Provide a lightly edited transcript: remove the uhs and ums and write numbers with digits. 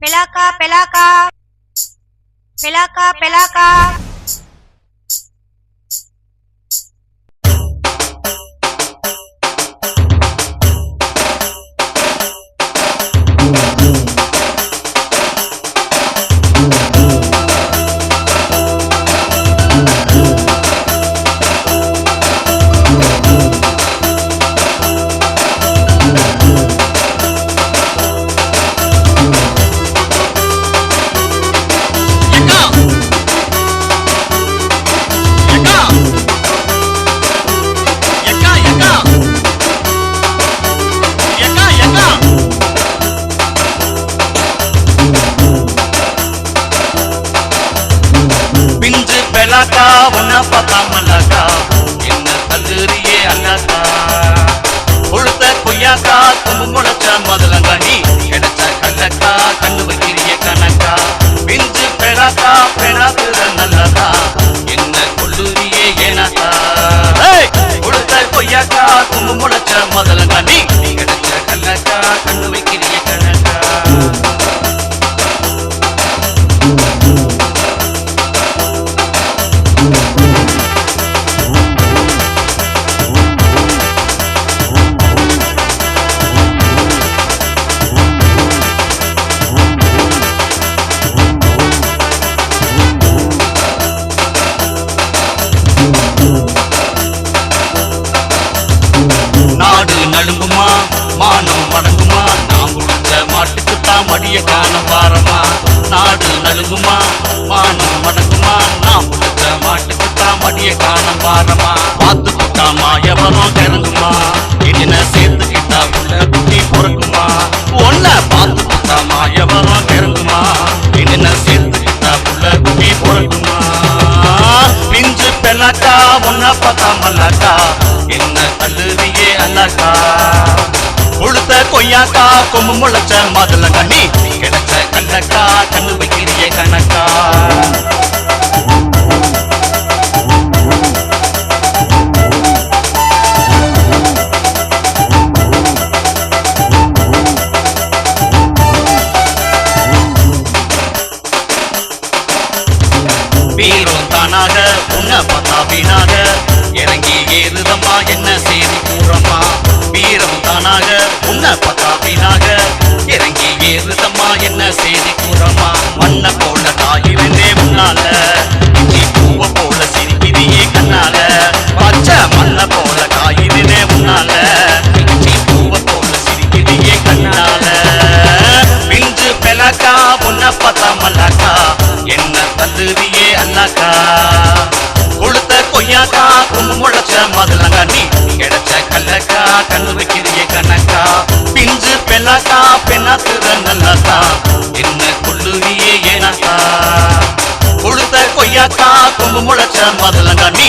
pelaka pelaka pelaka pelaka pelaka una pata malaka enna talluriye allaka ulta koyaka kumulacha madalanga ni edacha kallaka kannu vakiriye kanaka pinju pelaka pelakura nallaka enna kolluriye enaka hey ulta koyaka kumulacha madalanga ni edacha kallaka kannu vakiriye kanaka நாடு நடுங்குமா மானம் மடங்குமா நாம் கொடுத்த மாட்டுக்குத்தான் மடிய காண வாரமா நாடு நடுங்குமா மானம் மடங்குமா நாம் கொடுத்த மாட்டுக்குத்தான் மடிய காண வாரமா பார்த்து புட்டா மாயவரம் இறங்குமா என்ன சேர்த்துக்கிட்டா உள்ள குட்டி பொறுக்குமா ஒன்ன பார்த்து புட்டா மாயவரம் இறங்குமா என்ன சேர்த்துக்கிட்டா உள்ள குட்டி பொறுக்குமா பிஞ்சு பெல்லாக்கா ஒன்ன பார்த்தா மல்லாக்கா என்ன தள்ளுவியே அல்லாக்கா உளுத்த கொய்யாக்கா கொம்பு முளைச்ச மாதுளங்கா நீ கிடைச்ச கண்ணக்கா கண்ணு வைக்கிறியே கணக்கா வீரம் தானாக உன்ன பார்த்தா வீணாக இறங்கி ஏறுதம்மா என்ன செய்தி கூறம்மா வீரம் தானாக உன்ன பார்த்தா வீணாக இறங்கி ஏறுதம்மா என்ன செய்தி கூறம்மா மண்ண போல தாயிருந்தே முன்னால இஞ்சி பூவ போல சிரிக்கிறியே கண்ணால பச்சை மண்ண போல காயிருந்தே முன்னால இஞ்சி பூவ போல சிரிக்கிறியே கண்ணால பிஞ்சு பெலாக்கா உன்ன பார்த்தா மல்லாக்கா என்ன தள்ளுவியே அல்லாக்கா உளுத்த கொய்யாக்கா கொம்பு முளைச்ச மாதுளங்கா நீ கிடைச்ச கல்லக்கா கண்ணு வைக்கிறிய கணக்கா பிஞ்சு பெல்லாக்கா பெண்ணாத்துற நல்லாக்கா என்ன கொள்ளுவியே ஏனாக்கா உளுத்த கொய்யாக்கா கொம்பு முளைச்ச மாதுளங்கா நீ